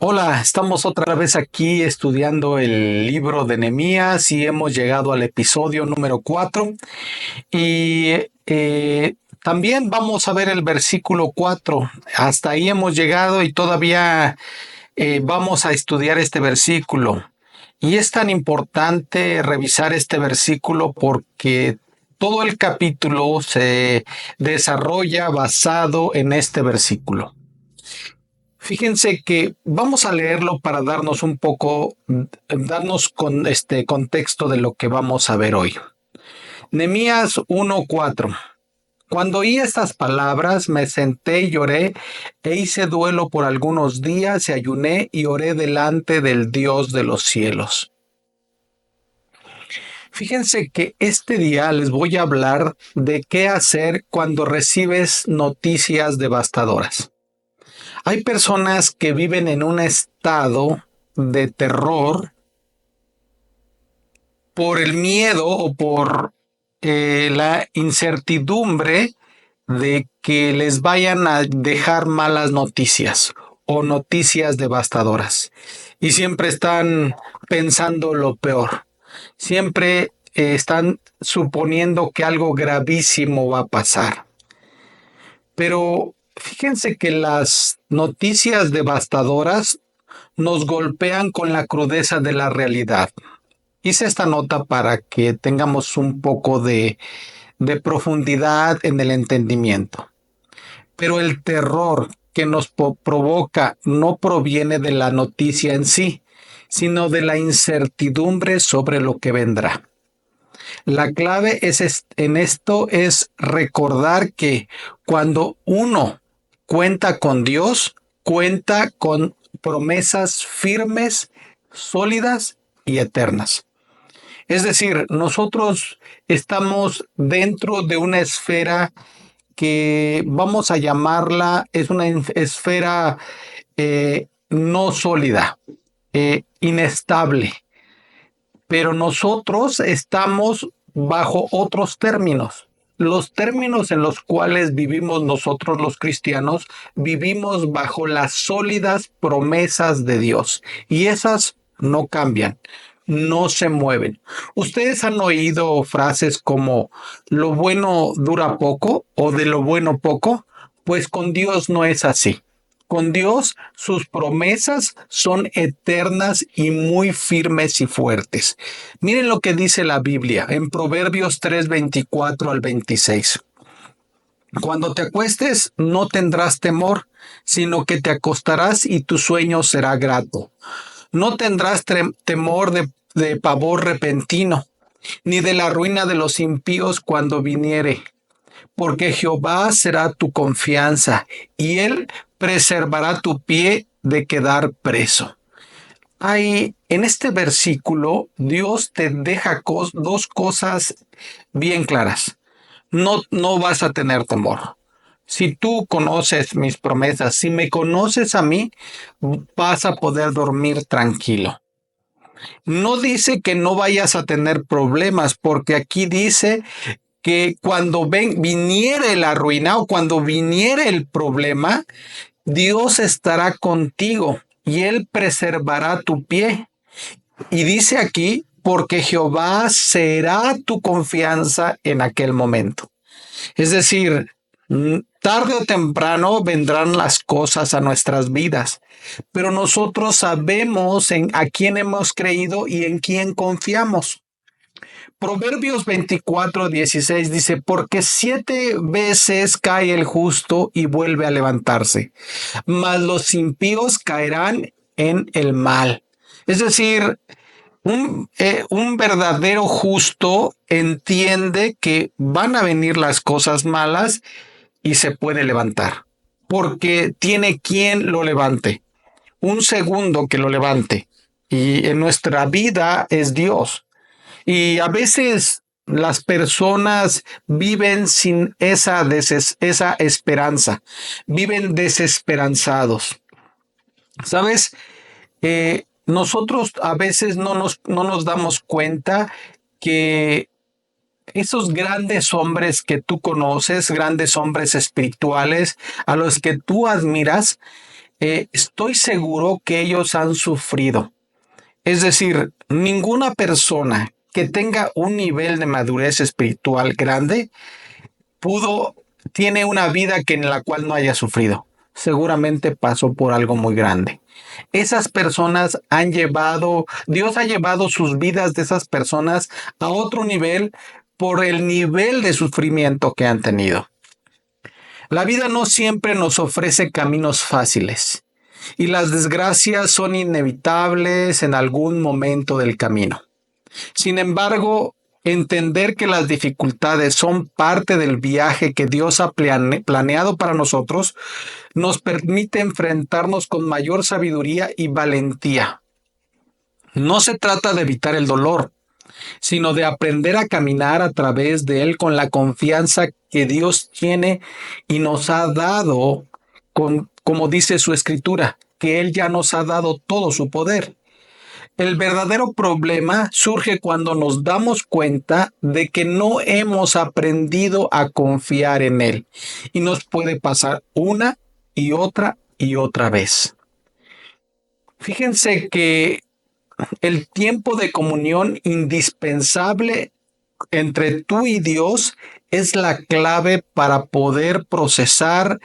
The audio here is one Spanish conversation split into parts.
Hola, estamos otra vez aquí estudiando el libro de Nehemías y hemos llegado al episodio número 4 y también vamos a ver el versículo 4. Hasta ahí hemos llegado y todavía vamos a estudiar este versículo. Y es tan importante revisar este versículo porque todo el capítulo se desarrolla basado en este versículo. Fíjense que vamos a leerlo para darnos un poco, darnos con este contexto de lo que vamos a ver hoy. Nehemías 1:4. Cuando oí estas palabras, me senté y lloré e hice duelo por algunos días y ayuné y oré delante del Dios de los cielos. Fíjense que este día les voy a hablar de qué hacer cuando recibes noticias devastadoras. Hay personas que viven en un estado de terror por el miedo o por la incertidumbre de que les vayan a dejar malas noticias o noticias devastadoras. Y siempre están pensando lo peor. Siempre están suponiendo que algo gravísimo va a pasar. Pero fíjense que las noticias devastadoras nos golpean con la crudeza de la realidad. Hice esta nota para que tengamos un poco de profundidad en el entendimiento. Pero el terror que nos provoca no proviene de la noticia en sí, sino de la incertidumbre sobre lo que vendrá. La clave en esto es recordar que cuando uno cuenta con Dios, cuenta con promesas firmes, sólidas y eternas. Es decir, nosotros estamos dentro de una esfera que vamos a llamarla, es una esfera no sólida, inestable, pero nosotros estamos bajo otros términos. Los términos en los cuales vivimos nosotros los cristianos, vivimos bajo las sólidas promesas de Dios y esas no cambian, no se mueven. ¿Ustedes han oído frases como lo bueno dura poco o de lo bueno poco? Pues con Dios no es así. Con Dios, sus promesas son eternas y muy firmes y fuertes. Miren lo que dice la Biblia en Proverbios 3:24 al 26. Cuando te acuestes, no tendrás temor, sino que te acostarás y tu sueño será grato. No tendrás temor de pavor repentino, ni de la ruina de los impíos cuando viniere, porque Jehová será tu confianza, y él preservará tu pie de quedar preso. Ahí, en este versículo, Dios te deja dos cosas bien claras. No vas a tener temor. Si tú conoces mis promesas, si me conoces a mí, vas a poder dormir tranquilo. No dice que no vayas a tener problemas, porque aquí dice que cuando viniere la ruina o cuando viniere el problema, Dios estará contigo y Él preservará tu pie. Y dice aquí, porque Jehová será tu confianza en aquel momento. Es decir, tarde o temprano vendrán las cosas a nuestras vidas, pero nosotros sabemos a quién hemos creído y en quién confiamos. Proverbios 24:16 dice, porque 7 veces cae el justo y vuelve a levantarse, mas los impíos caerán en el mal. Es decir, un verdadero justo entiende que van a venir las cosas malas y se puede levantar, porque tiene quien lo levante, un segundo que lo levante. Y en nuestra vida es Dios. Y a veces las personas viven sin esa esperanza, viven desesperanzados. ¿Sabes? Nosotros a veces no nos damos cuenta que esos grandes hombres que tú conoces, grandes hombres espirituales, a los que tú admiras, estoy seguro que ellos han sufrido. Es decir, ninguna persona que tenga un nivel de madurez espiritual grande pudo, tiene una vida que en la cual no haya sufrido. Seguramente pasó por algo muy grande. Esas personas han llevado, Dios ha llevado sus vidas de esas personas a otro nivel por el nivel de sufrimiento que han tenido. La vida no siempre nos ofrece caminos fáciles y las desgracias son inevitables en algún momento del camino. Sin embargo, entender que las dificultades son parte del viaje que Dios ha planeado para nosotros nos permite enfrentarnos con mayor sabiduría y valentía. No se trata de evitar el dolor, sino de aprender a caminar a través de él con la confianza que Dios tiene y nos ha dado, como dice su escritura, que Él ya nos ha dado todo su poder. El verdadero problema surge cuando nos damos cuenta de que no hemos aprendido a confiar en Él y nos puede pasar una y otra vez. Fíjense que el tiempo de comunión indispensable entre tú y Dios es la clave para poder procesar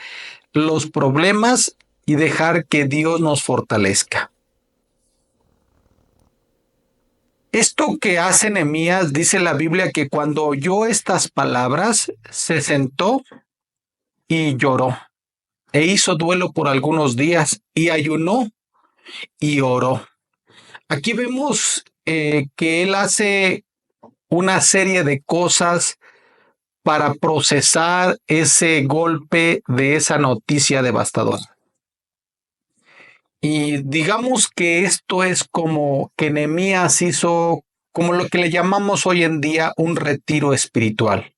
los problemas y dejar que Dios nos fortalezca. Esto que hace Nehemías, dice la Biblia, que cuando oyó estas palabras, se sentó y lloró, e hizo duelo por algunos días, y ayunó y oró. Aquí vemos que él hace una serie de cosas para procesar ese golpe de esa noticia devastadora. Y digamos que esto es como que Nehemías hizo como lo que le llamamos hoy en día un retiro espiritual.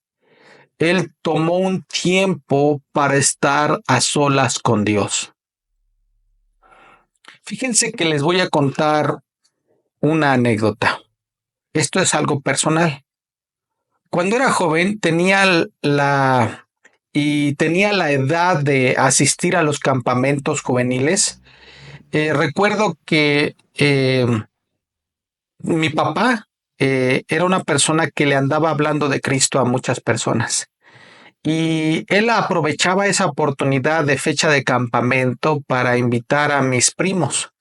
Él tomó un tiempo para estar a solas con Dios. Fíjense que les voy a contar una anécdota. Esto es algo personal. Cuando era joven tenía la edad de asistir a los campamentos juveniles. Recuerdo que mi papá era una persona que le andaba hablando de Cristo a muchas personas. Y él aprovechaba esa oportunidad de fecha de campamento para invitar a mis primos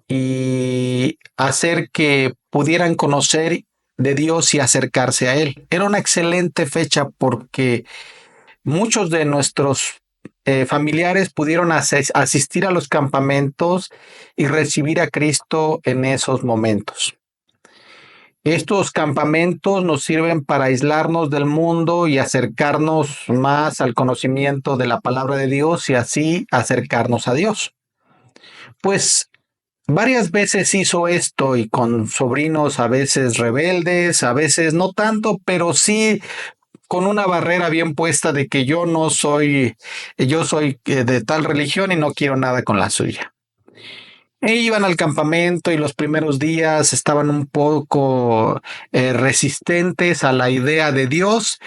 y hacer que pudieran conocer de Dios y acercarse a Él. Era una excelente fecha porque muchos de nuestros familiares pudieron asistir a los campamentos y recibir a Cristo en esos momentos. Estos campamentos nos sirven para aislarnos del mundo y acercarnos más al conocimiento de la palabra de Dios y así acercarnos a Dios. Pues varias veces hizo esto y con sobrinos a veces rebeldes, a veces no tanto, pero sí con una barrera bien puesta de que yo soy de tal religión y no quiero nada con la suya. E iban al campamento y los primeros días estaban un poco resistentes a la idea de Dios,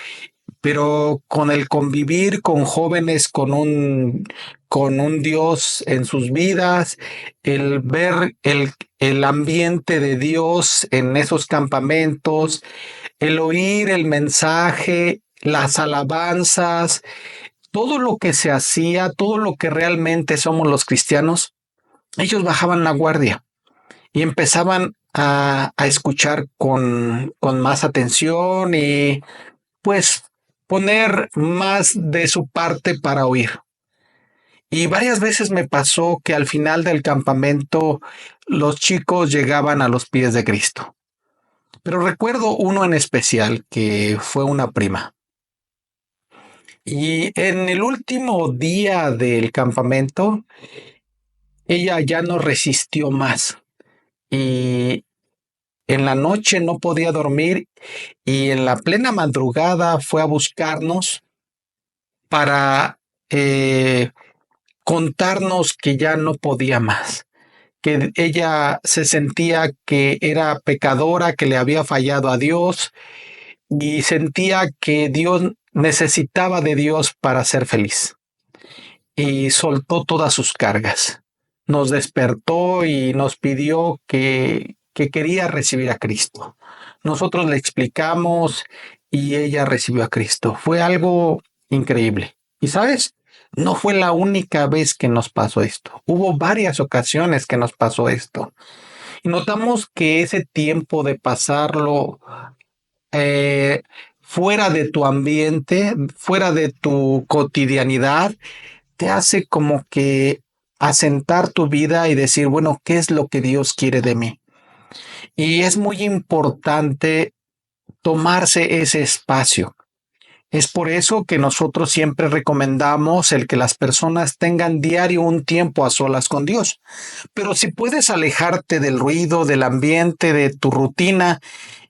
pero con el convivir con jóvenes con un Dios en sus vidas, el ver el ambiente de Dios en esos campamentos, el oír el mensaje, las alabanzas, todo lo que se hacía, todo lo que realmente somos los cristianos, ellos bajaban la guardia y empezaban a escuchar con más atención y pues poner más de su parte para oír. Y varias veces me pasó que al final del campamento los chicos llegaban a los pies de Cristo. Pero recuerdo uno en especial que fue una prima. Y en el último día del campamento, ella ya no resistió más. Y en la noche no podía dormir y en la plena madrugada fue a buscarnos para contarnos que ya no podía más, que ella se sentía que era pecadora, que le había fallado a Dios y sentía que Dios necesitaba de Dios para ser feliz. y soltó todas sus cargas. Nos despertó y nos pidió que quería recibir a Cristo. Nosotros le explicamos y ella recibió a Cristo. Fue algo increíble. Y sabes, no fue la única vez que nos pasó esto. Hubo varias ocasiones que nos pasó esto. Y notamos que ese tiempo de pasarlo eh, fuera de tu ambiente, fuera de tu cotidianidad, te hace como que asentar tu vida y decir, bueno, ¿qué es lo que Dios quiere de mí? Y es muy importante tomarse ese espacio. Es por eso que nosotros siempre recomendamos el que las personas tengan diario un tiempo a solas con Dios. Pero si puedes alejarte del ruido, del ambiente, de tu rutina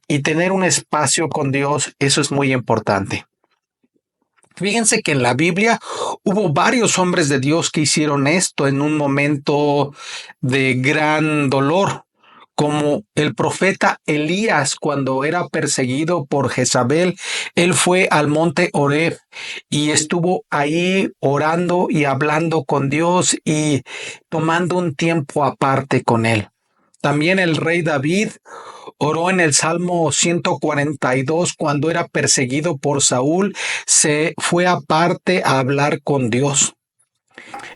y tener un espacio con Dios, eso es muy importante. Fíjense que en la Biblia hubo varios hombres de Dios que hicieron esto en un momento de gran dolor, como el profeta Elías cuando era perseguido por Jezabel. Él fue al monte Horeb y estuvo ahí orando y hablando con Dios y tomando un tiempo aparte con él. También el rey David oró en el Salmo 142 cuando era perseguido por Saúl, se fue aparte a hablar con Dios.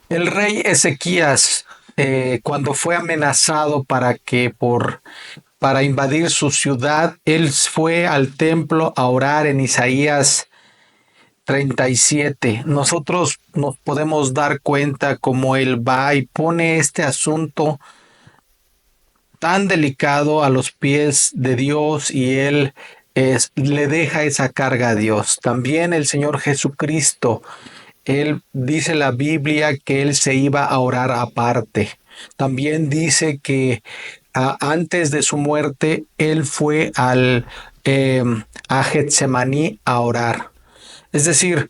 El rey Ezequías, cuando fue amenazado para invadir su ciudad, él fue al templo a orar en Isaías 37. Nosotros nos podemos dar cuenta cómo él va y pone este asunto tan delicado a los pies de Dios y él le deja esa carga a Dios. También el Señor Jesucristo, él dice la Biblia que él se iba a orar aparte. También dice que antes de su muerte él fue a Getsemaní a orar. Es decir,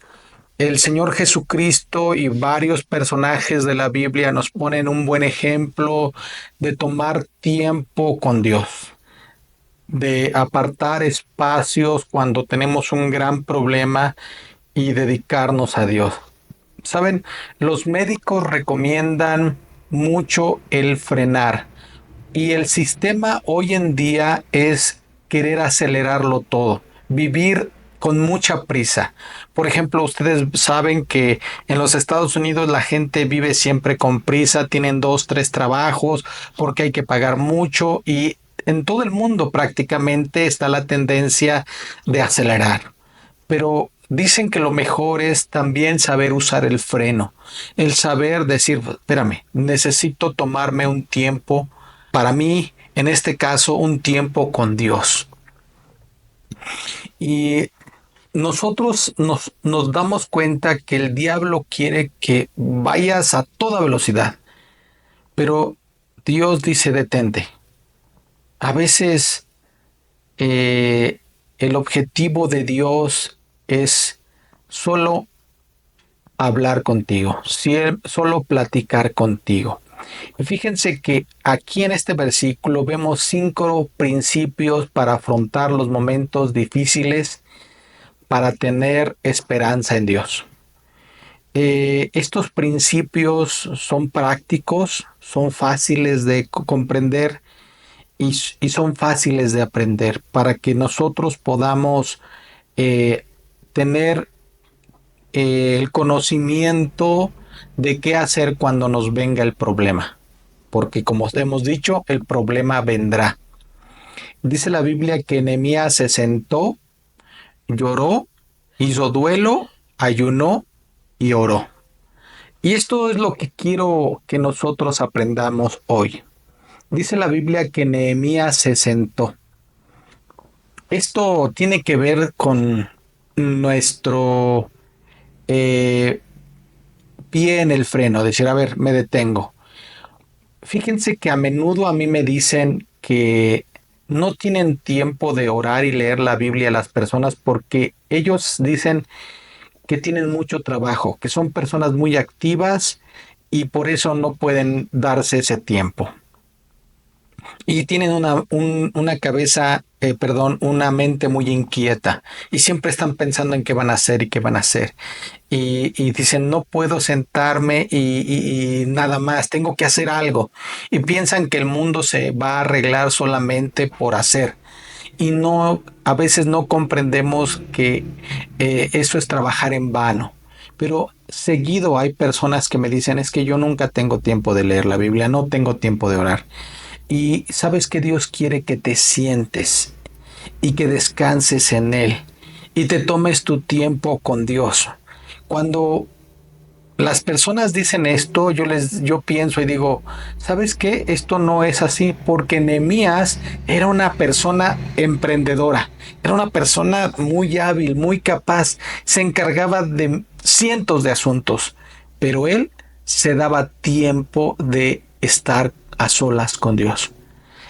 el Señor Jesucristo y varios personajes de la Biblia nos ponen un buen ejemplo de tomar tiempo con Dios, de apartar espacios cuando tenemos un gran problema y dedicarnos a Dios. Saben, los médicos recomiendan mucho el frenar y el sistema hoy en día es querer acelerarlo todo, vivir con mucha prisa. Por ejemplo, ustedes saben que en los Estados Unidos la gente vive siempre con prisa, tienen 2, 3 trabajos porque hay que pagar mucho y en todo el mundo prácticamente está la tendencia de acelerar. Pero dicen que lo mejor es también saber usar el freno, el saber decir, espérame, necesito tomarme un tiempo para mí, en este caso, un tiempo con Dios. Y nosotros nos damos cuenta que el diablo quiere que vayas a toda velocidad, pero Dios dice detente. A veces el objetivo de Dios es solo hablar contigo, solo platicar contigo. Y fíjense que aquí en este versículo vemos 5 principios para afrontar los momentos difíciles, para tener esperanza en Dios. Estos principios son prácticos, son fáciles de comprender y son fáciles de aprender para que nosotros podamos tener el conocimiento de qué hacer cuando nos venga el problema. Porque como hemos dicho, el problema vendrá. Dice la Biblia que Nehemías se sentó, lloró, hizo duelo, ayunó y oró. Y esto es lo que quiero que nosotros aprendamos hoy. Dice la Biblia que Nehemías se sentó. Esto tiene que ver con nuestro pie en el freno, decir, a ver, me detengo. Fíjense que a menudo a mí me dicen que no tienen tiempo de orar y leer la Biblia las personas porque ellos dicen que tienen mucho trabajo, que son personas muy activas y por eso no pueden darse ese tiempo. Y tienen una cabeza una mente muy inquieta y siempre están pensando en qué van a hacer y qué van a hacer. Y dicen, no puedo sentarme y nada más, tengo que hacer algo. Y piensan que el mundo se va a arreglar solamente por hacer. Y no, a veces no comprendemos que eso es trabajar en vano. Pero seguido hay personas que me dicen, es que yo nunca tengo tiempo de leer la Biblia, no tengo tiempo de orar. Y sabes que Dios quiere que te sientes y que descanses en Él y te tomes tu tiempo con Dios. Cuando las personas dicen esto, yo pienso y digo, ¿sabes qué? Esto no es así, porque Nehemías era una persona emprendedora, era una persona muy hábil, muy capaz, se encargaba de cientos de asuntos, pero él se daba tiempo de estar a solas con Dios.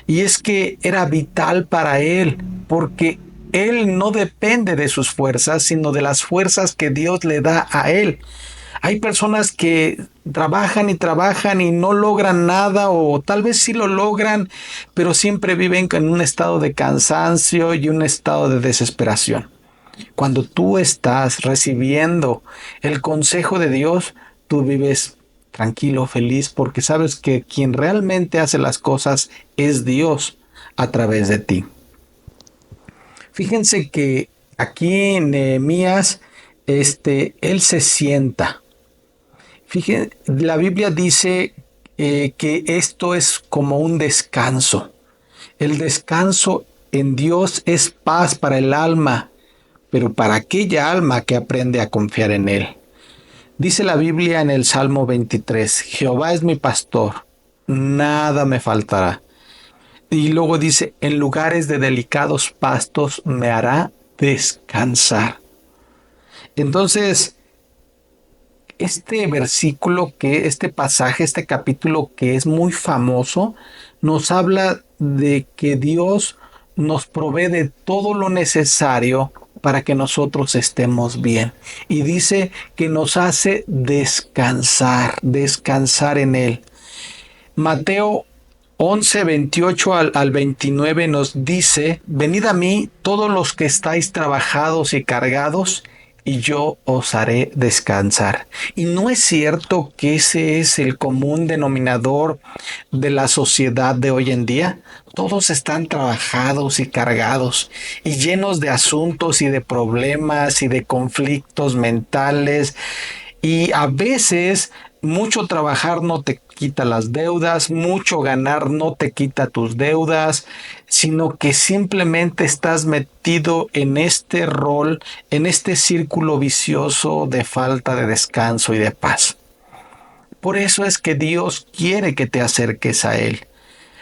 Y es que era vital para él, porque él no depende de sus fuerzas, sino de las fuerzas que Dios le da a él. Hay personas que trabajan y no logran nada, o tal vez sí lo logran, pero siempre viven en un estado de cansancio y un estado de desesperación. Cuando tú estás recibiendo el consejo de Dios, tú vives tranquilo, feliz, porque sabes que quien realmente hace las cosas es Dios a través de ti. Fíjense que aquí en Nehemías, él se sienta. Fíjense, la Biblia dice que esto es como un descanso. El descanso en Dios es paz para el alma, pero para aquella alma que aprende a confiar en Él. Dice la Biblia en el Salmo 23, Jehová es mi pastor, nada me faltará. Y luego dice, en lugares de delicados pastos me hará descansar. Entonces, este pasaje, este capítulo que es muy famoso, nos habla de que Dios nos provee de todo lo necesario para que nosotros estemos bien. Y dice que nos hace descansar en Él. Mateo 11, 28 al 29 nos dice, venid a mí todos los que estáis trabajados y cargados, y yo os haré descansar. Y no es cierto que ese es el común denominador de la sociedad de hoy en día. Todos están trabajados y cargados y llenos de asuntos y de problemas y de conflictos mentales. Y a veces mucho trabajar no te quita las deudas, mucho ganar no te quita tus deudas, sino que simplemente estás metido en este rol, en este círculo vicioso de falta de descanso y de paz. Por eso es que Dios quiere que te acerques a Él.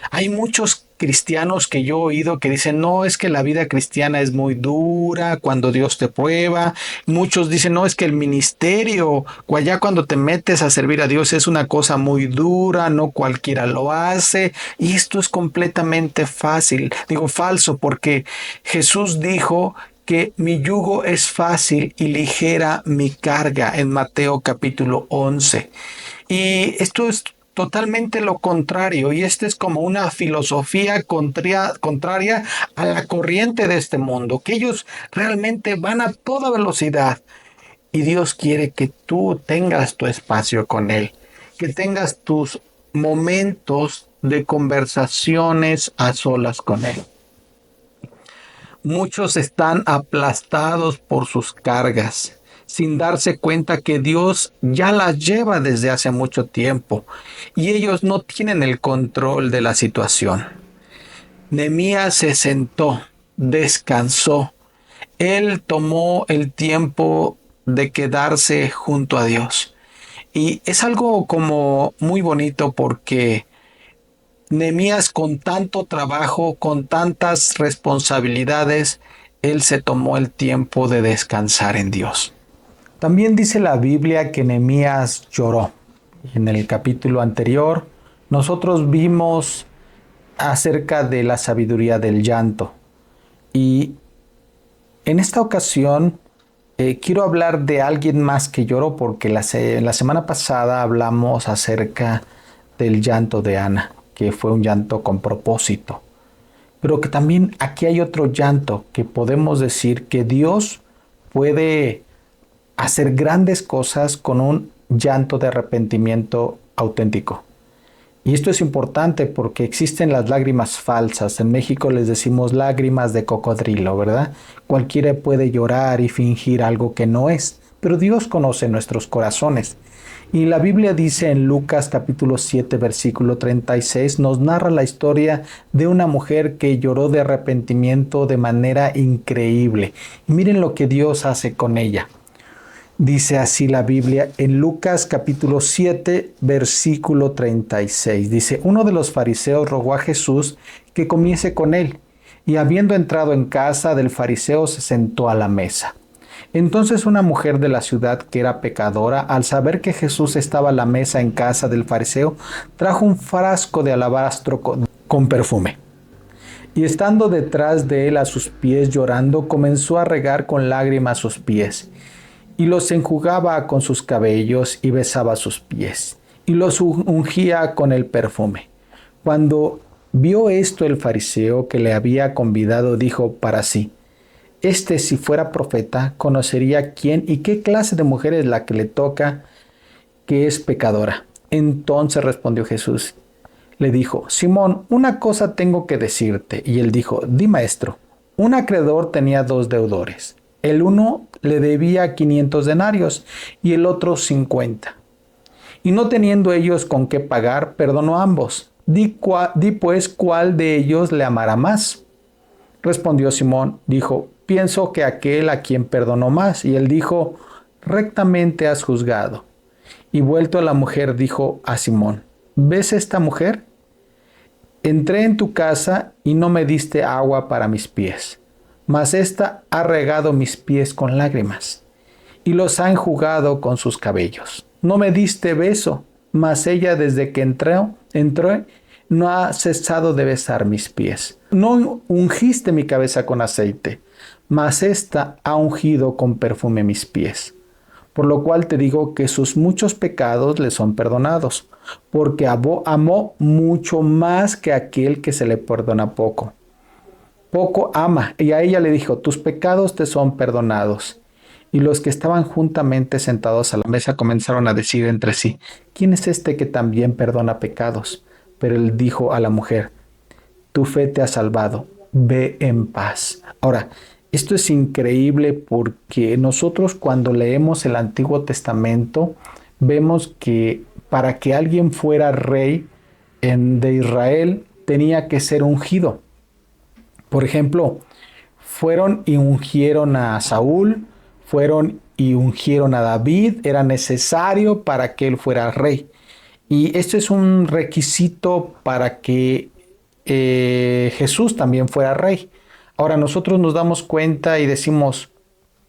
Hay muchos cristianos que yo he oído que dicen, no, es que la vida cristiana es muy dura cuando Dios te prueba. Muchos dicen, no, es que el ministerio, allá cuando te metes a servir a Dios es una cosa muy dura, no cualquiera lo hace. Y esto es completamente falso, porque Jesús dijo que mi yugo es fácil y ligera mi carga en Mateo capítulo 11. Y esto es totalmente lo contrario, y esta es como una filosofía contraria a la corriente de este mundo, que ellos realmente van a toda velocidad, y Dios quiere que tú tengas tu espacio con Él, que tengas tus momentos de conversaciones a solas con Él. Muchos están aplastados por sus cargas, sin darse cuenta que Dios ya las lleva desde hace mucho tiempo y ellos no tienen el control de la situación. Nehemías se sentó, descansó. Él tomó el tiempo de quedarse junto a Dios. Y es algo como muy bonito porque Nehemías, con tanto trabajo, con tantas responsabilidades, él se tomó el tiempo de descansar en Dios. También dice la Biblia que Nehemías lloró. En el capítulo anterior, nosotros vimos acerca de la sabiduría del llanto. Y en esta ocasión quiero hablar de alguien más que lloró, porque la semana pasada hablamos acerca del llanto de Ana, que fue un llanto con propósito, pero que también aquí hay otro llanto que podemos decir que Dios puede hacer grandes cosas con un llanto de arrepentimiento auténtico. Y esto es importante porque existen las lágrimas falsas. En México les decimos lágrimas de cocodrilo, ¿verdad? Cualquiera puede llorar y fingir algo que no es, pero Dios conoce nuestros corazones. Y la Biblia dice en Lucas capítulo 7 versículo 36, nos narra la historia de una mujer que lloró de arrepentimiento de manera increíble. Y miren lo que Dios hace con ella. Dice así la Biblia en Lucas capítulo 7 versículo 36. Dice, uno de los fariseos rogó a Jesús que comiese con él, y habiendo entrado en casa del fariseo se sentó a la mesa. Entonces una mujer de la ciudad que era pecadora, al saber que Jesús estaba a la mesa en casa del fariseo, trajo un frasco de alabastro con perfume. Y estando detrás de él a sus pies llorando, comenzó a regar con lágrimas sus pies, y los enjugaba con sus cabellos y besaba sus pies, y los ungía con el perfume. Cuando vio esto el fariseo que le había convidado, dijo para sí, si fuera profeta, conocería quién y qué clase de mujer es la que le toca, que es pecadora. Entonces respondió Jesús, le dijo, Simón, una cosa tengo que decirte. Y él dijo, di maestro. Un acreedor tenía 2 deudores. El uno le debía 500 denarios y el otro 50. Y no teniendo ellos con qué pagar, perdonó a ambos. Di pues cuál de ellos le amará más. Respondió Simón, dijo, pienso que aquel a quien perdonó más. Y él dijo, rectamente has juzgado. Y vuelto a la mujer, dijo a Simón, ¿ves esta mujer? Entré en tu casa y no me diste agua para mis pies, mas ésta ha regado mis pies con lágrimas y los ha enjugado con sus cabellos. No me diste beso, mas ella desde que entró, no ha cesado de besar mis pies. No ungiste mi cabeza con aceite, mas ésta ha ungido con perfume mis pies. Por lo cual te digo que sus muchos pecados le son perdonados, porque amó mucho más que aquel que se le perdona poco. Poco ama, y a ella le dijo, tus pecados te son perdonados. Y los que estaban juntamente sentados a la mesa comenzaron a decir entre sí, ¿quién es este que también perdona pecados? Pero él dijo a la mujer, tu fe te ha salvado, ve en paz. Ahora, esto es increíble porque nosotros cuando leemos el Antiguo Testamento vemos que para que alguien fuera rey de Israel tenía que ser ungido. Por ejemplo, fueron y ungieron a Saúl, fueron y ungieron a David, era necesario para que él fuera rey. Y esto es un requisito para que Jesús también fuera rey. Ahora nosotros nos damos cuenta y decimos,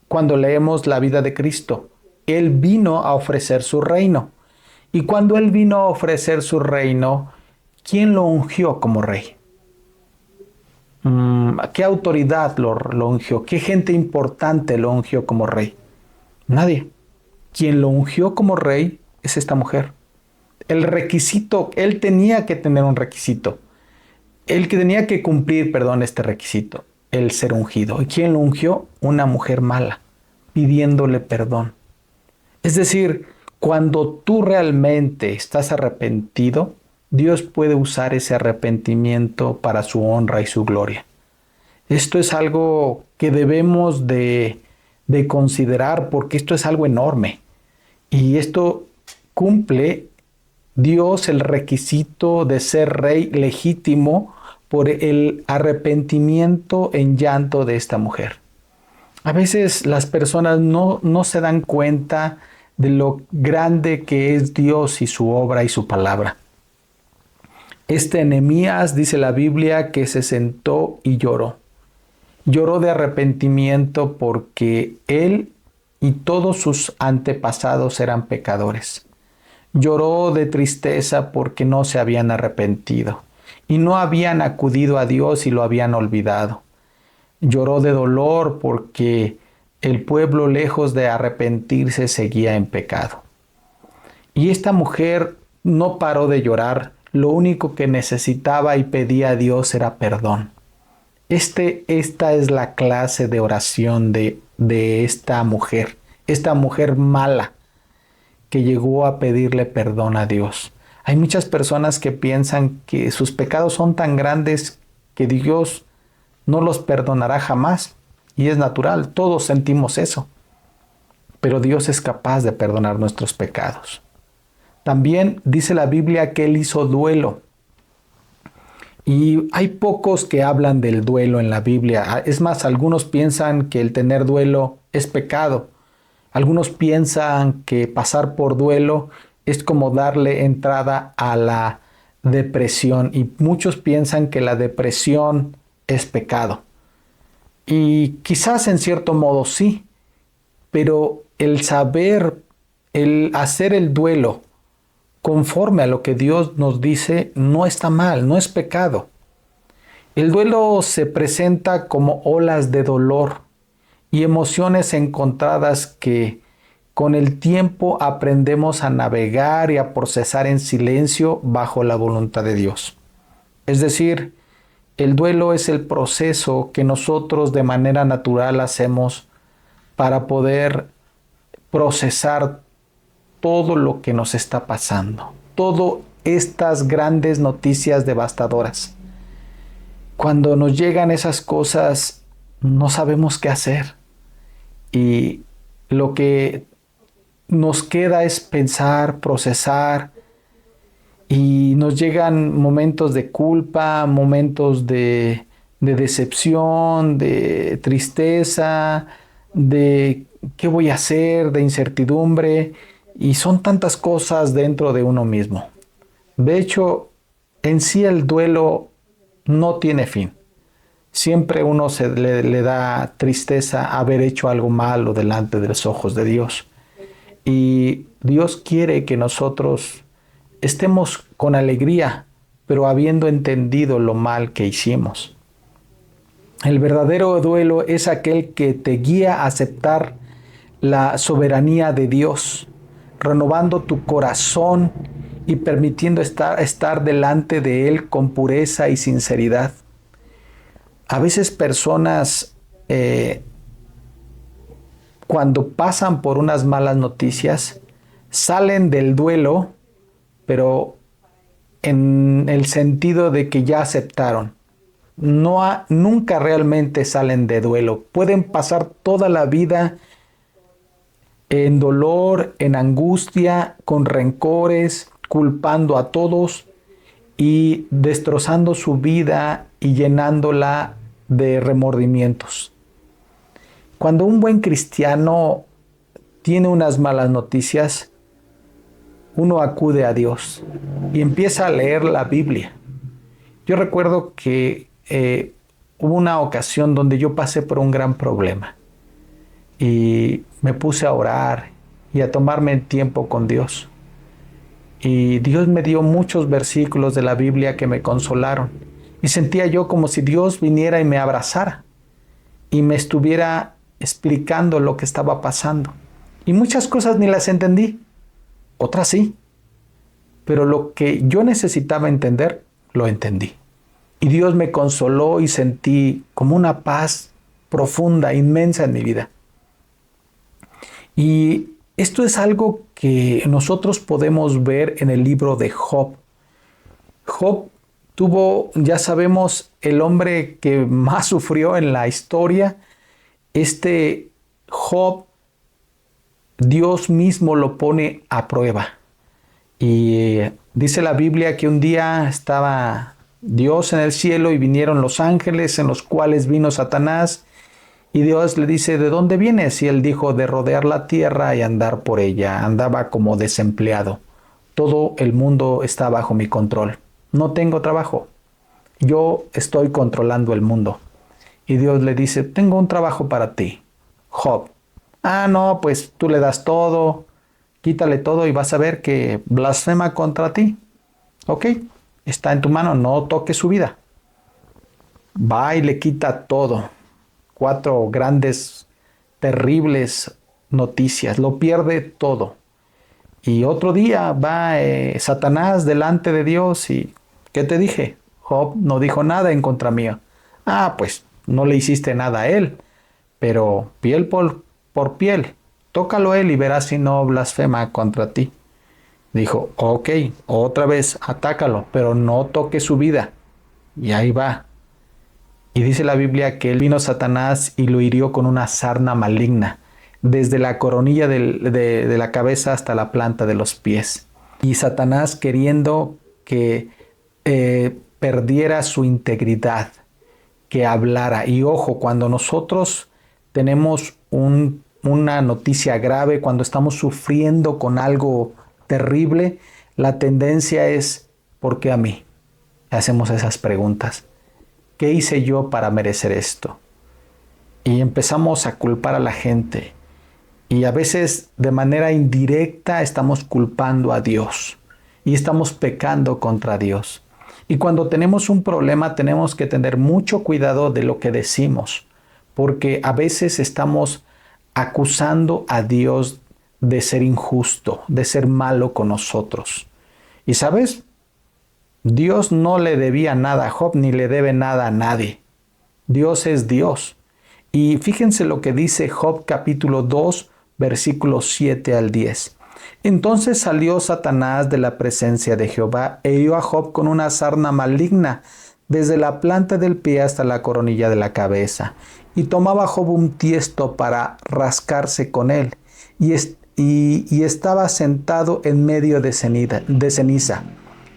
cuando leemos la vida de Cristo, Él vino a ofrecer su reino. Y cuando Él vino a ofrecer su reino, ¿quién lo ungió como rey? ¿Qué autoridad lo ungió? ¿Qué gente importante lo ungió como rey? Nadie. Quien lo ungió como rey es esta mujer. El requisito, Él tenía que tener un requisito. Él que tenía que cumplir, este requisito. El ser ungido. ¿Y quién lo ungió? Una mujer mala, pidiéndole perdón. Es decir, cuando tú realmente estás arrepentido, Dios puede usar ese arrepentimiento para su honra y su gloria. Esto es algo que debemos de considerar porque esto es algo enorme. Y esto cumple Dios el requisito de ser rey legítimo por el arrepentimiento en llanto de esta mujer. A veces las personas no se dan cuenta de lo grande que es Dios y su obra y su palabra. Nehemías dice la Biblia que se sentó y lloró. Lloró de arrepentimiento porque él y todos sus antepasados eran pecadores. Lloró de tristeza porque no se habían arrepentido y no habían acudido a Dios y lo habían olvidado. Lloró de dolor porque el pueblo, lejos de arrepentirse, seguía en pecado. Y esta mujer no paró de llorar. Lo único que necesitaba y pedía a Dios era perdón. Esta es la clase de oración de esta mujer mala que llegó a pedirle perdón a Dios. Hay muchas personas que piensan que sus pecados son tan grandes que Dios no los perdonará jamás. Y es natural, todos sentimos eso. Pero Dios es capaz de perdonar nuestros pecados. También dice la Biblia que Él hizo duelo. Y hay pocos que hablan del duelo en la Biblia. Es más, algunos piensan que el tener duelo es pecado. Algunos piensan que pasar por duelo es como darle entrada a la depresión. Y muchos piensan que la depresión es pecado. Y quizás en cierto modo sí, pero el saber, el hacer el duelo conforme a lo que Dios nos dice, no está mal, no es pecado. El duelo se presenta como olas de dolor y emociones encontradas que con el tiempo aprendemos a navegar y a procesar en silencio bajo la voluntad de Dios. Es decir, el duelo es el proceso que nosotros de manera natural hacemos para poder procesar todo lo que nos está pasando, todas estas grandes noticias devastadoras. Cuando nos llegan esas cosas, no sabemos qué hacer y lo que nos queda es pensar, procesar, y nos llegan momentos de culpa, momentos de decepción, de tristeza, de qué voy a hacer, de incertidumbre. Y son tantas cosas dentro de uno mismo. De hecho, en sí el duelo no tiene fin. Siempre uno le da tristeza haber hecho algo malo delante de los ojos de Dios. Y Dios quiere que nosotros estemos con alegría, pero habiendo entendido lo mal que hicimos. El verdadero duelo es aquel que te guía a aceptar la soberanía de Dios, renovando tu corazón y permitiendo estar delante de Él con pureza y sinceridad. A veces personas, cuando pasan por unas malas noticias, salen del duelo, pero en el sentido de que ya aceptaron. Nunca realmente salen de duelo. Pueden pasar toda la vida en dolor, en angustia, con rencores, culpando a todos y destrozando su vida y llenándola de remordimientos. Cuando un buen cristiano tiene unas malas noticias, uno acude a Dios y empieza a leer la Biblia. Yo recuerdo que hubo una ocasión donde yo pasé por un gran problema y me puse a orar y a tomarme el tiempo con Dios. Y Dios me dio muchos versículos de la Biblia que me consolaron. Y sentía yo como si Dios viniera y me abrazara y me estuviera explicando lo que estaba pasando. Y muchas cosas ni las entendí, otras sí. Pero lo que yo necesitaba entender, lo entendí. Y Dios me consoló y sentí como una paz profunda, inmensa en mi vida. Y esto es algo que nosotros podemos ver en el libro de Job. Job tuvo, ya sabemos, el hombre que más sufrió en la historia. Este Job, Dios mismo lo pone a prueba. Y dice la Biblia que un día estaba Dios en el cielo y vinieron los ángeles, en los cuales vino Satanás. Y Dios le dice, ¿de dónde vienes? Y él dijo, de rodear la tierra y andar por ella. Andaba como desempleado. Todo el mundo está bajo mi control. No tengo trabajo. Yo estoy controlando el mundo. Y Dios le dice, tengo un trabajo para ti, Job. Ah, no, pues tú le das todo, quítale todo y vas a ver que blasfema contra ti. Ok, está en tu mano, no toques su vida. Va y le quita todo. 4 grandes, terribles noticias. Lo pierde todo. Y otro día va Satanás delante de Dios y ¿qué te dije? Job no dijo nada en contra mío. Pues no le hiciste nada a él, pero piel por piel, tócalo a él y verás si no blasfema contra ti. Dijo, ok, otra vez, atácalo, pero no toque su vida. Y ahí va. Y dice la Biblia que él vino Satanás y lo hirió con una sarna maligna, desde la coronilla de la cabeza hasta la planta de los pies. Y Satanás queriendo que perdiera su integridad, que hablara. Y ojo, cuando nosotros tenemos una noticia grave, cuando estamos sufriendo con algo terrible, la tendencia es, ¿por qué a mí? Hacemos esas preguntas. ¿Qué hice yo para merecer esto? Y empezamos a culpar a la gente. Y a veces de manera indirecta estamos culpando a Dios. Y estamos pecando contra Dios. Y cuando tenemos un problema tenemos que tener mucho cuidado de lo que decimos. Porque a veces estamos acusando a Dios de ser injusto, de ser malo con nosotros. Y ¿sabes? Dios no le debía nada a Job ni le debe nada a nadie. Dios es Dios. Y fíjense lo que dice Job capítulo 2, versículos 7 al 10. Entonces salió Satanás de la presencia de Jehová e hirió a Job con una sarna maligna, desde la planta del pie hasta la coronilla de la cabeza. Y tomaba Job un tiesto para rascarse con él, y estaba sentado en medio de ceniza.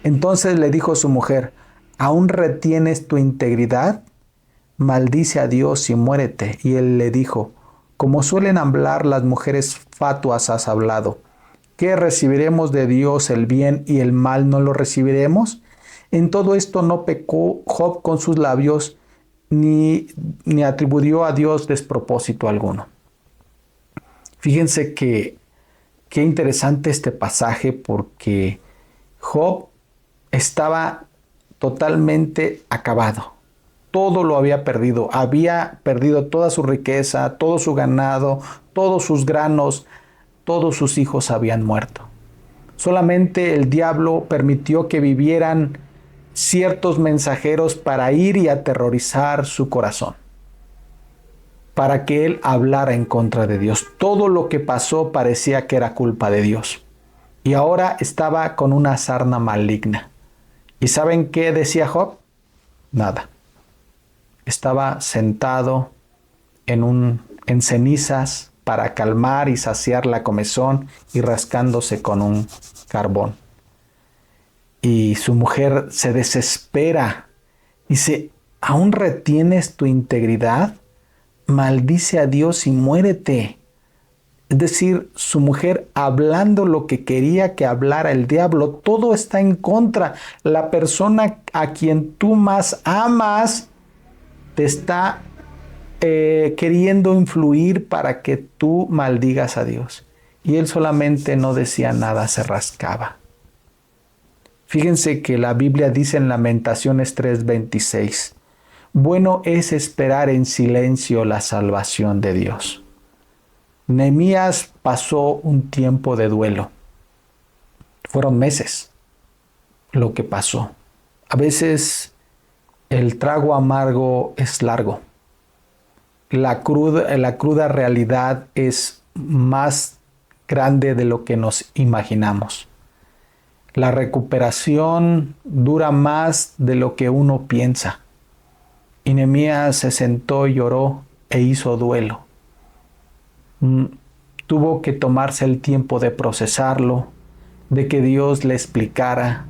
Entonces le dijo su mujer, ¿aún retienes tu integridad? Maldice a Dios y muérete. Y él le dijo, como suelen hablar las mujeres fatuas has hablado. ¿Qué recibiremos de Dios el bien y el mal no lo recibiremos? En todo esto no pecó Job con sus labios, ni atribuyó a Dios despropósito alguno. Fíjense que qué interesante este pasaje, porque Job estaba totalmente acabado. Todo lo había perdido. Había perdido toda su riqueza, todo su ganado, todos sus granos, todos sus hijos habían muerto. Solamente el diablo permitió que vivieran ciertos mensajeros para ir y aterrorizar su corazón, para que él hablara en contra de Dios. Todo lo que pasó parecía que era culpa de Dios. Y ahora estaba con una sarna maligna. ¿Y saben qué decía Job? Nada. Estaba sentado en cenizas para calmar y saciar la comezón y rascándose con un carbón. Y su mujer se desespera. Dice, ¿aún retienes tu integridad? Maldice a Dios y muérete. Es decir, su mujer hablando lo que quería que hablara el diablo. Todo está en contra. La persona a quien tú más amas te está queriendo influir para que tú maldigas a Dios. Y él solamente no decía nada, se rascaba. Fíjense que la Biblia dice en Lamentaciones 3:26, bueno es esperar en silencio la salvación de Dios. Nehemías pasó un tiempo de duelo. Fueron meses lo que pasó. A veces el trago amargo es largo. La cruda realidad es más grande de lo que nos imaginamos. La recuperación dura más de lo que uno piensa. Y Nehemías se sentó y lloró e hizo duelo. Tuvo que tomarse el tiempo de procesarlo, de que Dios le explicara,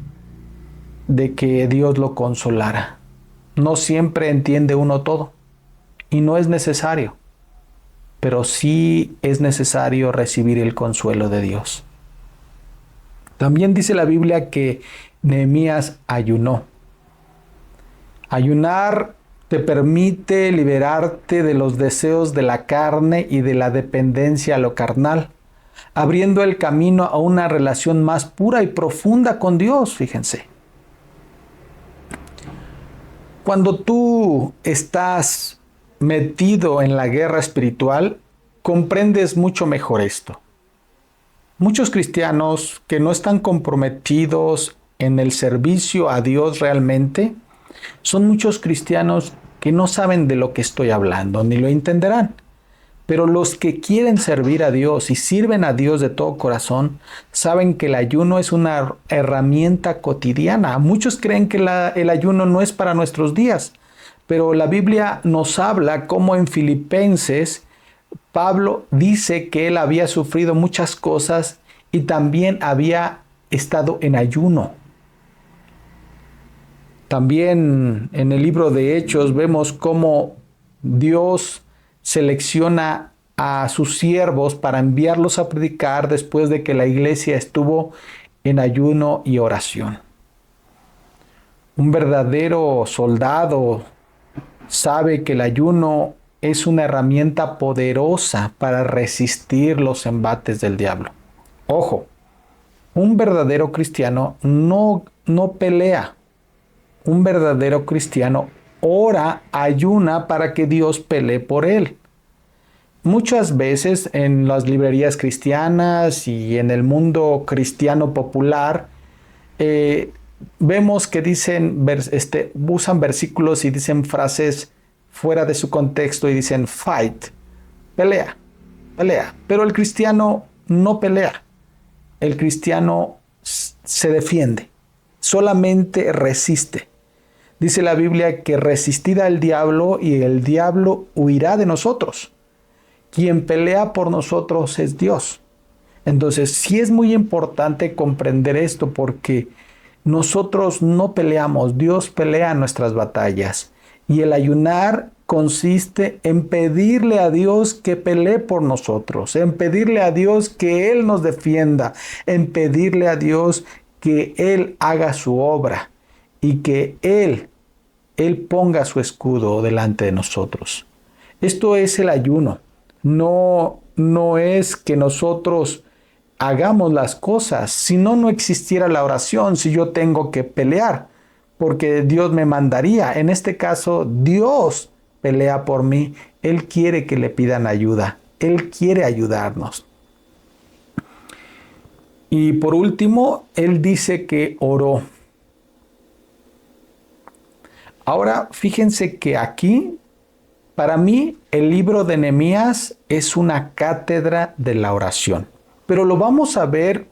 de que Dios lo consolara. No siempre entiende uno todo y no es necesario, pero sí es necesario recibir el consuelo de Dios. También dice la Biblia que Nehemías ayunó. Ayunar te permite liberarte de los deseos de la carne y de la dependencia a lo carnal, abriendo el camino a una relación más pura y profunda con Dios, fíjense. Cuando tú estás metido en la guerra espiritual, comprendes mucho mejor esto. Muchos cristianos que no están comprometidos en el servicio a Dios realmente, son muchos cristianos que no saben de lo que estoy hablando, ni lo entenderán. Pero los que quieren servir a Dios y sirven a Dios de todo corazón, saben que el ayuno es una herramienta cotidiana. Muchos creen que el ayuno no es para nuestros días, pero la Biblia nos habla como en Filipenses, Pablo dice que él había sufrido muchas cosas y también había estado en ayuno. También en el libro de Hechos vemos cómo Dios selecciona a sus siervos para enviarlos a predicar después de que la iglesia estuvo en ayuno y oración. Un verdadero soldado sabe que el ayuno es una herramienta poderosa para resistir los embates del diablo. Ojo, un verdadero cristiano no pelea. Un verdadero cristiano ora, ayuna para que Dios pelee por él. Muchas veces en las librerías cristianas y en el mundo cristiano popular, vemos que usan versículos y dicen frases fuera de su contexto y dicen fight, pelea, pelea. Pero el cristiano no pelea. El cristiano se defiende, solamente resiste. Dice la Biblia que resistid al diablo y el diablo huirá de nosotros. Quien pelea por nosotros es Dios. Entonces sí es muy importante comprender esto porque nosotros no peleamos, Dios pelea nuestras batallas. Y el ayunar consiste en pedirle a Dios que pelee por nosotros, en pedirle a Dios que Él nos defienda, en pedirle a Dios que Él haga su obra y que Él ponga su escudo delante de nosotros. Esto es el ayuno. No es que nosotros hagamos las cosas. Si no, no existiera la oración si yo tengo que pelear, porque Dios me mandaría. En este caso, Dios pelea por mí. Él quiere que le pidan ayuda. Él quiere ayudarnos. Y por último, Él dice que oró. Ahora, fíjense que aquí, para mí, el libro de Nehemías es una cátedra de la oración. Pero lo vamos a ver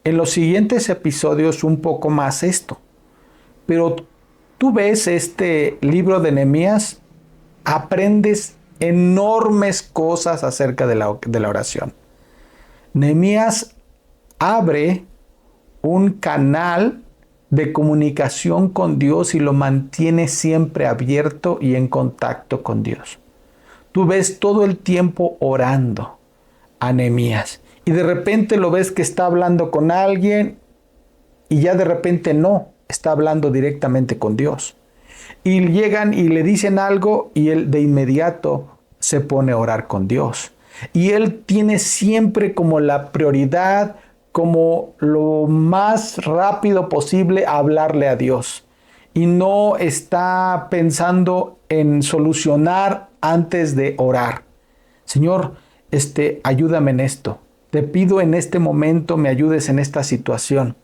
en los siguientes episodios un poco más esto. Pero tú ves este libro de Nehemías, aprendes enormes cosas acerca de la oración. Nehemías abre un canal de comunicación con Dios y lo mantiene siempre abierto y en contacto con Dios. Tú ves todo el tiempo orando a Nehemías y de repente lo ves que está hablando con alguien y ya de repente no, está hablando directamente con Dios. Y llegan y le dicen algo y él de inmediato se pone a orar con Dios. Y él tiene siempre como la prioridad, como lo más rápido posible hablarle a Dios. Y no está pensando en solucionar antes de orar. Señor, ayúdame en esto. Te pido en este momento me ayudes en esta situación.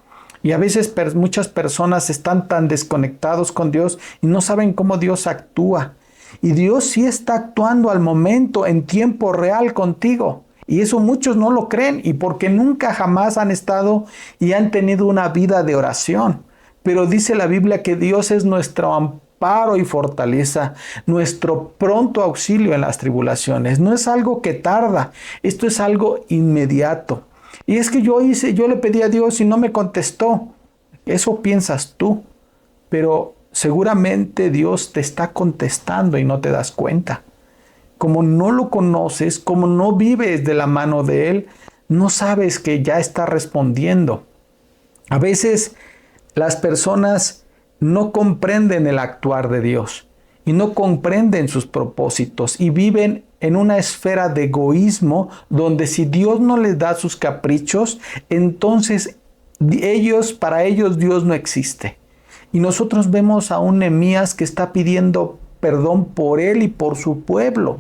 Y a veces muchas personas están tan desconectados con Dios y no saben cómo Dios actúa. Y Dios sí está actuando al momento, en tiempo real contigo. Y eso muchos no lo creen y porque nunca jamás han estado y han tenido una vida de oración. Pero dice la Biblia que Dios es nuestro amparo y fortaleza, nuestro pronto auxilio en las tribulaciones. No es algo que tarda, esto es algo inmediato. Y es que yo le pedí a Dios y no me contestó. Eso piensas tú, pero seguramente Dios te está contestando y no te das cuenta. Como no lo conoces, como no vives de la mano de Él, no sabes que ya está respondiendo. A veces las personas no comprenden el actuar de Dios y no comprenden sus propósitos y viven en una esfera de egoísmo donde si Dios no les da sus caprichos, entonces para ellos Dios no existe. Y nosotros vemos a un Nehemías que está pidiendo perdón por él y por su pueblo,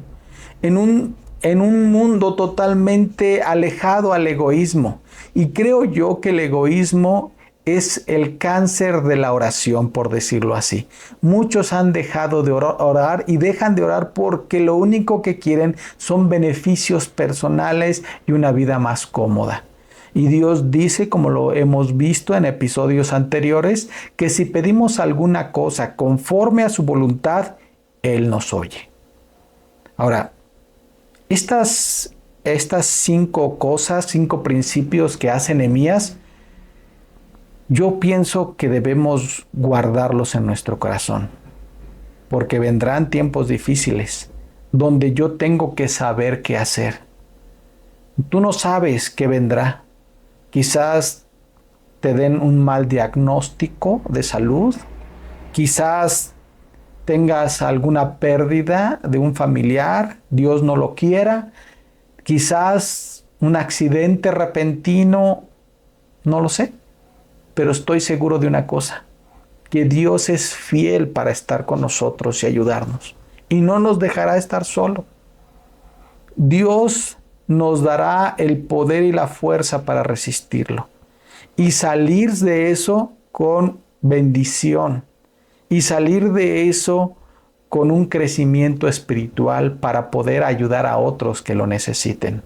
en un mundo totalmente alejado al egoísmo. Y creo yo que el egoísmo es el cáncer de la oración, por decirlo así. Muchos han dejado de orar y dejan de orar porque lo único que quieren son beneficios personales y una vida más cómoda. Y Dios dice, como lo hemos visto en episodios anteriores, que si pedimos alguna cosa conforme a su voluntad, Él nos oye. Ahora, estas 5 cosas, 5 principios que hace Nehemías, yo pienso que debemos guardarlos en nuestro corazón, porque vendrán tiempos difíciles donde yo tengo que saber qué hacer. Tú no sabes qué vendrá. Quizás te den un mal diagnóstico de salud, quizás tengas alguna pérdida de un familiar, Dios no lo quiera, quizás un accidente repentino, no lo sé. Pero estoy seguro de una cosa, que Dios es fiel para estar con nosotros y ayudarnos. Y no nos dejará estar solo. Dios nos dará el poder y la fuerza para resistirlo. Y salir de eso con bendición. Y salir de eso con un crecimiento espiritual para poder ayudar a otros que lo necesiten.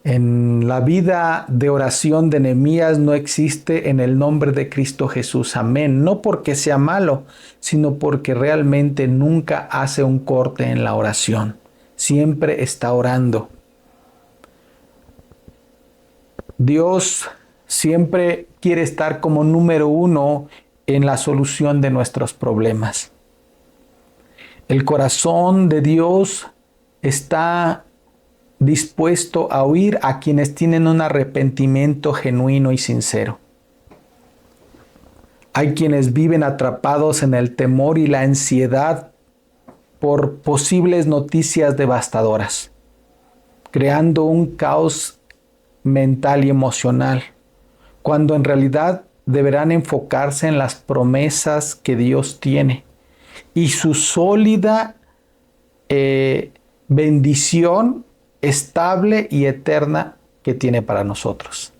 En la vida de oración de Nehemías no existe en el nombre de Cristo Jesús. Amén. No porque sea malo, sino porque realmente nunca hace un corte en la oración. Siempre está orando. Dios siempre quiere estar como número 1 en la solución de nuestros problemas. El corazón de Dios está dispuesto a oír a quienes tienen un arrepentimiento genuino y sincero. Hay quienes viven atrapados en el temor y la ansiedad por posibles noticias devastadoras, creando un caos mental y emocional, cuando en realidad deberán enfocarse en las promesas que Dios tiene y su sólida bendición estable y eterna que tiene para nosotros.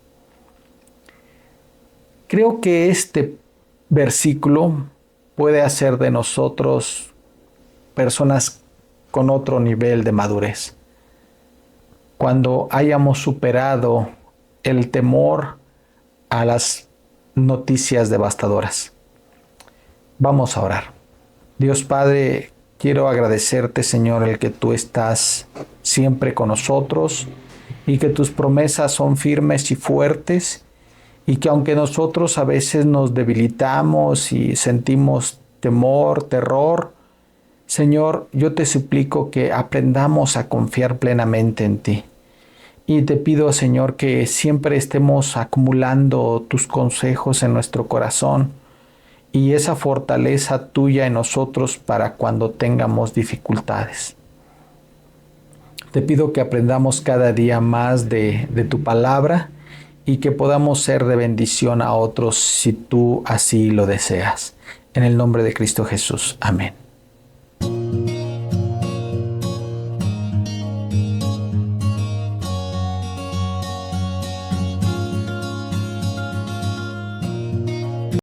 Creo que este versículo puede hacer de nosotros personas con otro nivel de madurez. Cuando hayamos superado el temor a las noticias devastadoras. Vamos a orar. Dios Padre, quiero agradecerte, Señor, el que tú estás siempre con nosotros y que tus promesas son firmes y fuertes y que aunque nosotros a veces nos debilitamos y sentimos temor, terror, Señor, yo te suplico que aprendamos a confiar plenamente en ti. Y te pido, Señor, que siempre estemos acumulando tus consejos en nuestro corazón y esa fortaleza tuya en nosotros para cuando tengamos dificultades. Te pido que aprendamos cada día más de tu palabra y que podamos ser de bendición a otros si tú así lo deseas. En el nombre de Cristo Jesús. Amén.